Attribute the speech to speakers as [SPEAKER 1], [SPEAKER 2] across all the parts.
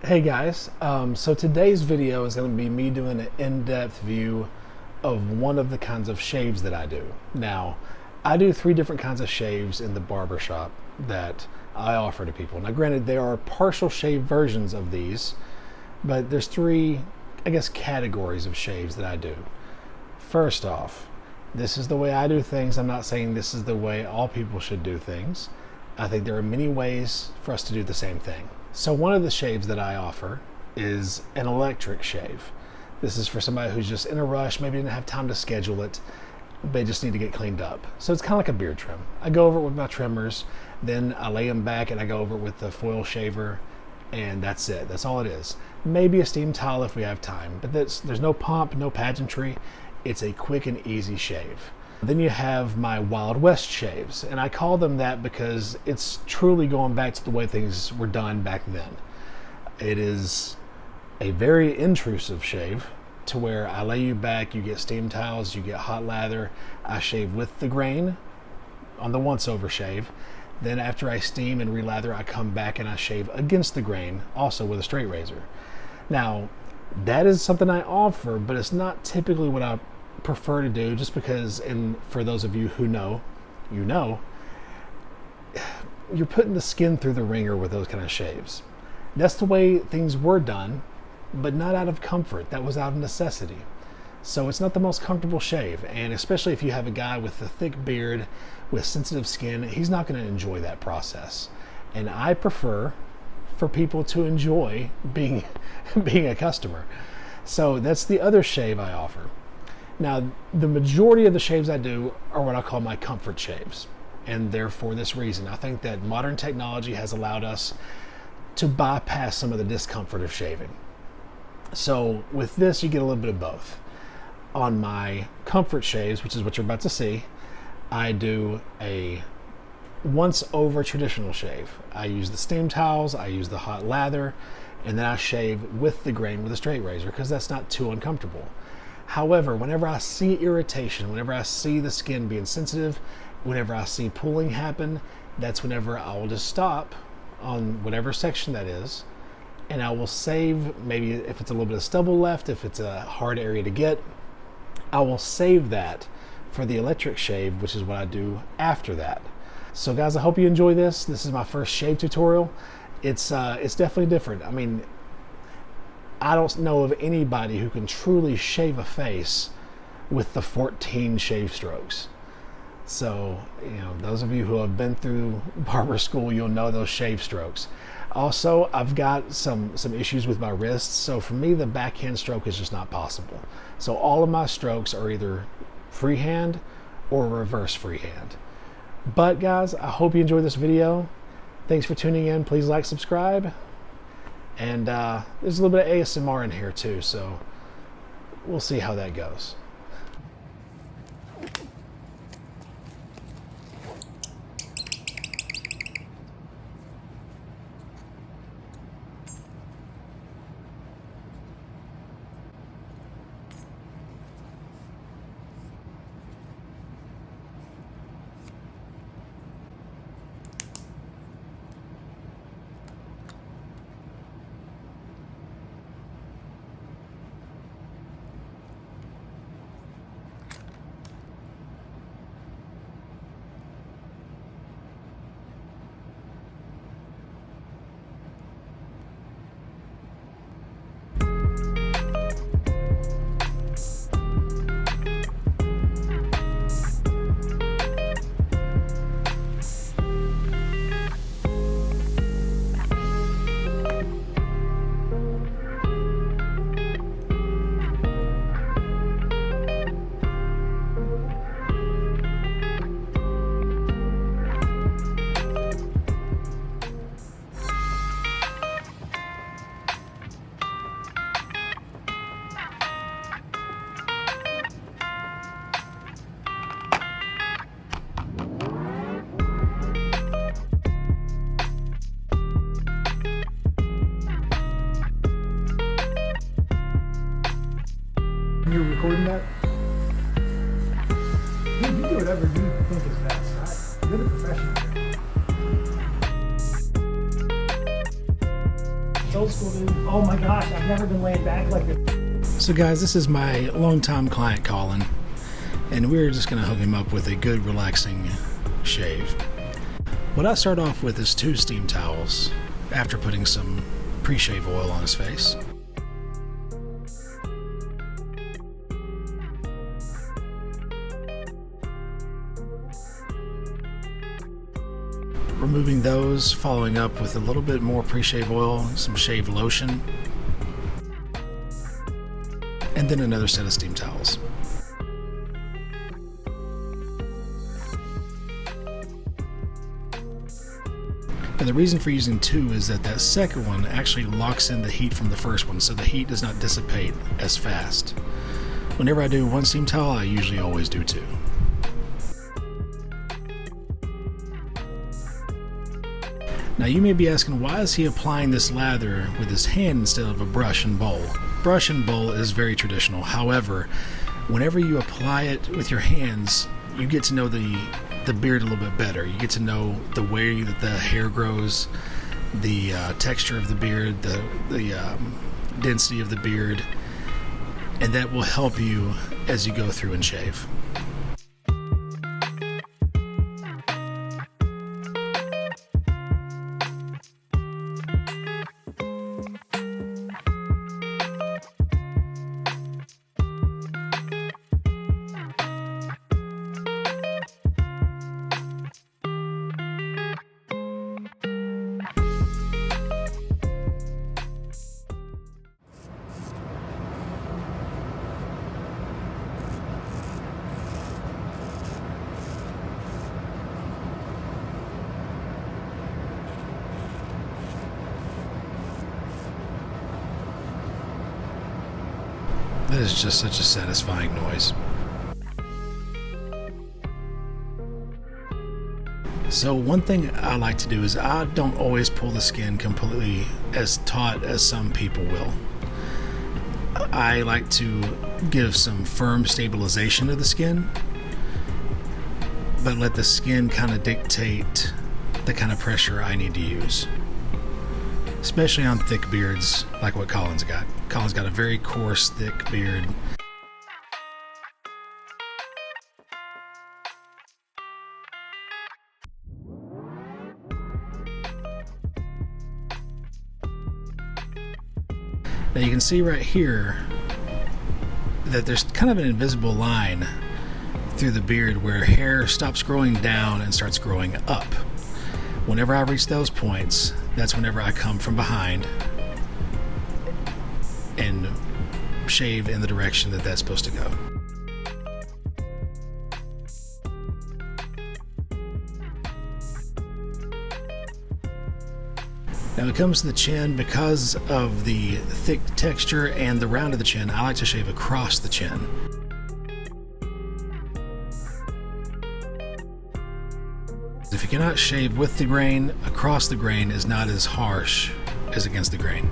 [SPEAKER 1] Hey guys, so today's video is going to be me doing an in-depth view of one of the kinds of shaves that I do. Now, I do 3 different kinds of shaves in the barber shop that I offer to people. Now granted, there are partial shave versions of these, but there's 3, I guess, categories of shaves that I do. First off, this is the way I do things. I'm not saying this is the way all people should do things. I think there are many ways for us to do the same thing. So one of the shaves that I offer is an electric shave. This is for somebody who's just in a rush, maybe didn't have time to schedule it, they just need to get cleaned up. So it's kind of like a beard trim. I go over it with my trimmers, then I lay them back and I go over it with the foil shaver, and that's it. That's all it is. Maybe a steam towel if we have time, but there's no pomp, no pageantry. It's a quick and easy shave. Then you have my Wild West shaves, and I call them that because it's truly going back to the way things were done back then. It is a very intrusive shave to where I lay you back, you get steam towels, you get hot lather, I shave with the grain on the once over shave. Then after I steam and relather, I come back and I shave against the grain, also with a straight razor. Now, that is something I offer, but it's not typically what I prefer to do, just because, and for those of you who know, you know, you're putting the skin through the ringer with those kind of shaves. That's the way things were done, but not out of comfort. That was out of necessity. So it's not the most comfortable shave, and especially if you have a guy with a thick beard with sensitive skin, he's not going to enjoy that process. And I prefer for people to enjoy being a customer. So that's the other shave I offer. Now, the majority of the shaves I do are what I call my comfort shaves, and they're for this reason. I think that modern technology has allowed us to bypass some of the discomfort of shaving. So with this, you get a little bit of both. On my comfort shaves, which is what you're about to see, I do a once over traditional shave. I use the steam towels, I use the hot lather, and then I shave with the grain with a straight razor because that's not too uncomfortable. However, whenever I see irritation, whenever I see the skin being sensitive, whenever I see pulling happen, that's whenever I will just stop on whatever section that is, and I will save, maybe if it's a little bit of stubble left, if it's a hard area to get, I will save that for the electric shave, which is what I do after that. So guys, I hope you enjoy this. This is my first shave tutorial. It's definitely different. I mean, I don't know of anybody who can truly shave a face with the 14 shave strokes. So, you know, those of you who have been through barber school, you'll know those shave strokes. Also, I've got some issues with my wrists, so for me, the backhand stroke is just not possible. So all of my strokes are either freehand or reverse freehand. But guys, I hope you enjoyed this video. Thanks for tuning in. Please like, subscribe. And there's a little bit of ASMR in here too, so we'll see how that goes. You're recording that? You do whatever you think is best. You're the professional here.
[SPEAKER 2] It's old school, dude. Oh my gosh, I've never been laying back like this.
[SPEAKER 1] So guys, this is my longtime client Colin, and we're just going to hook him up with a good relaxing shave. What I start off with is 2 steam towels after putting some pre-shave oil on his face. Removing those, following up with a little bit more pre-shave oil, some shave lotion, and then another set of steam towels. And the reason for using 2 is that second one actually locks in the heat from the first one, so the heat does not dissipate as fast. Whenever I do 1 steam towel, I usually always do 2. Now you may be asking, why is he applying this lather with his hand instead of a brush and bowl? Brush and bowl is very traditional. However, whenever you apply it with your hands, you get to know the beard a little bit better. You get to know the way that the hair grows, the texture of the beard, the density of the beard, and that will help you as you go through and shave. That is just such a satisfying noise. So one thing I like to do is I don't always pull the skin completely as taut as some people will. I like to give some firm stabilization to the skin, but let the skin kind of dictate the kind of pressure I need to use. Especially on thick beards like what Colin's got. Colin's got a very coarse, thick beard. Now you can see right here that there's kind of an invisible line through the beard where hair stops growing down and starts growing up. Whenever I reach those points, that's whenever I come from behind and shave in the direction that that's supposed to go. Now when it comes to the chin, because of the thick texture and the round of the chin, I like to shave across the chin. If you cannot shave with the grain, across the grain is not as harsh as against the grain.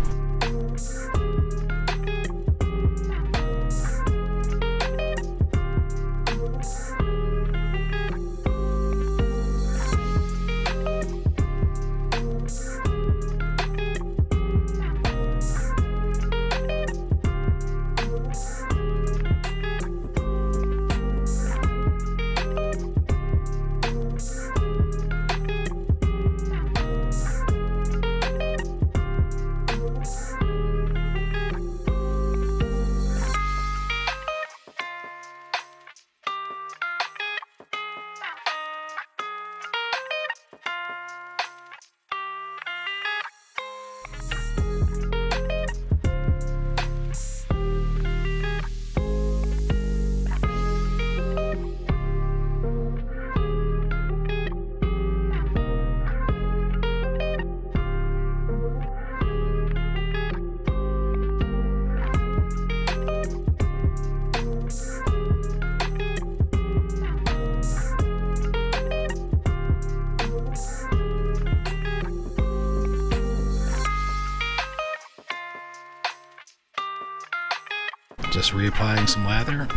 [SPEAKER 1] Just reapplying some lather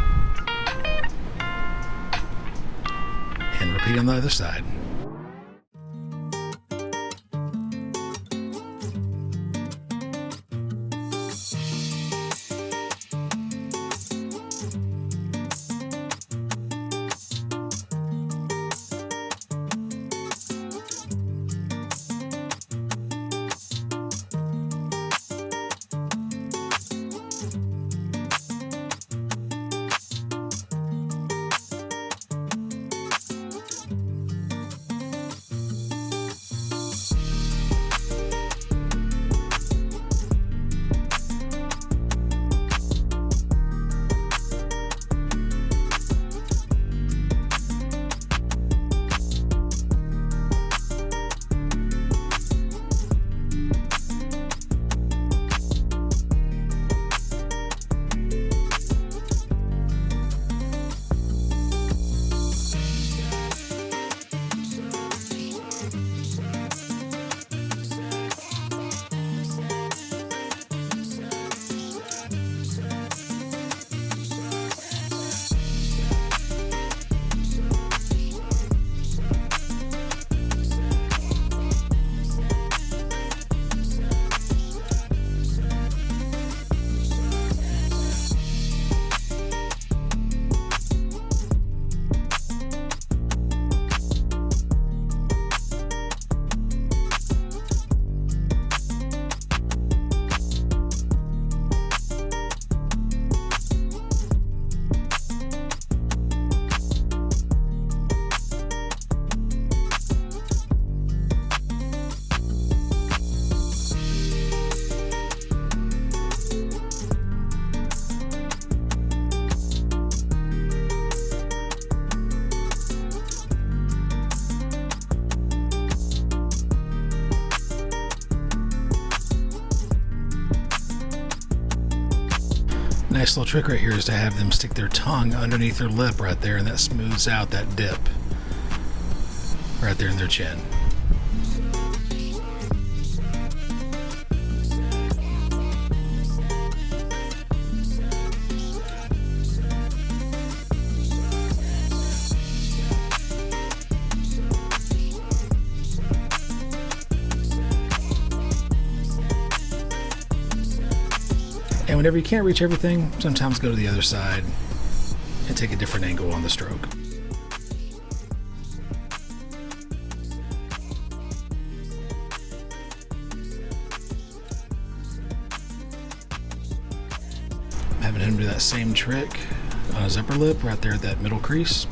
[SPEAKER 1] and repeat on the other side. Nice little trick right here is to have them stick their tongue underneath their lip right there, and that smooths out that dip right there in their chin. And whenever you can't reach everything, sometimes go to the other side and take a different angle on the stroke. I'm having him do that same trick on his upper lip right there at that middle crease.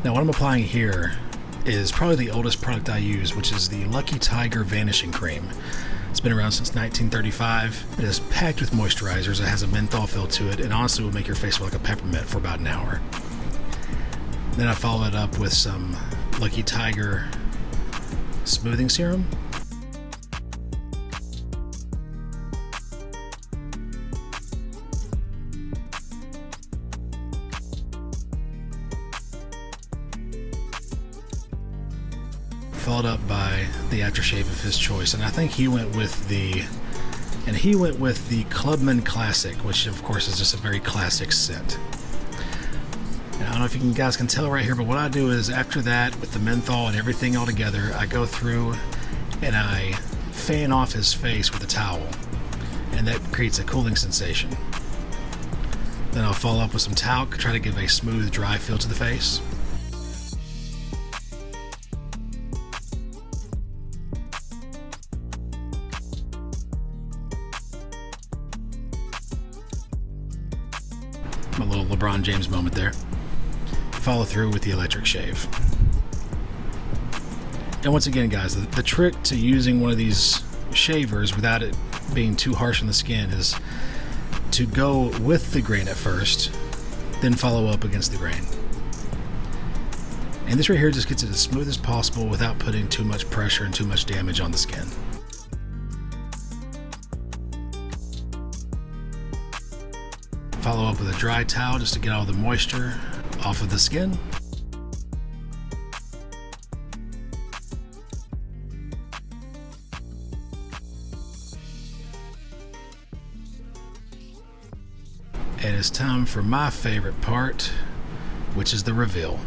[SPEAKER 1] Now what I'm applying here is probably the oldest product I use, which is the Lucky Tiger Vanishing Cream. It's been around since 1935. It is packed with moisturizers. It has a menthol feel to it, and honestly will make your face feel like a peppermint for about an hour. Then I follow it up with some Lucky Tiger smoothing serum. Followed up by the aftershave of his choice, and I think he went with the Clubman Classic, which of course is just a very classic scent. And I don't know if you guys can tell right here, but what I do is after that, with the menthol and everything all together, I go through and I fan off his face with a towel, and that creates a cooling sensation. Then I'll follow up with some talc, try to give a smooth, dry feel to the face. My little LeBron James moment there. Follow through with the electric shave. And once again, guys, the trick to using one of these shavers without it being too harsh on the skin is to go with the grain at first, then follow up against the grain. And this right here just gets it as smooth as possible without putting too much pressure and too much damage on the skin. Follow up with a dry towel just to get all the moisture off of the skin. And it's time for my favorite part, which is the reveal.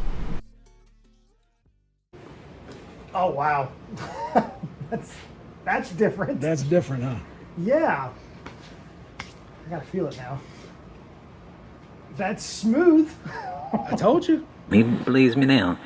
[SPEAKER 2] Oh wow, that's different.
[SPEAKER 1] That's different, huh?
[SPEAKER 2] Yeah, I gotta feel it now. That's smooth.
[SPEAKER 1] I told you.
[SPEAKER 3] He believes me now.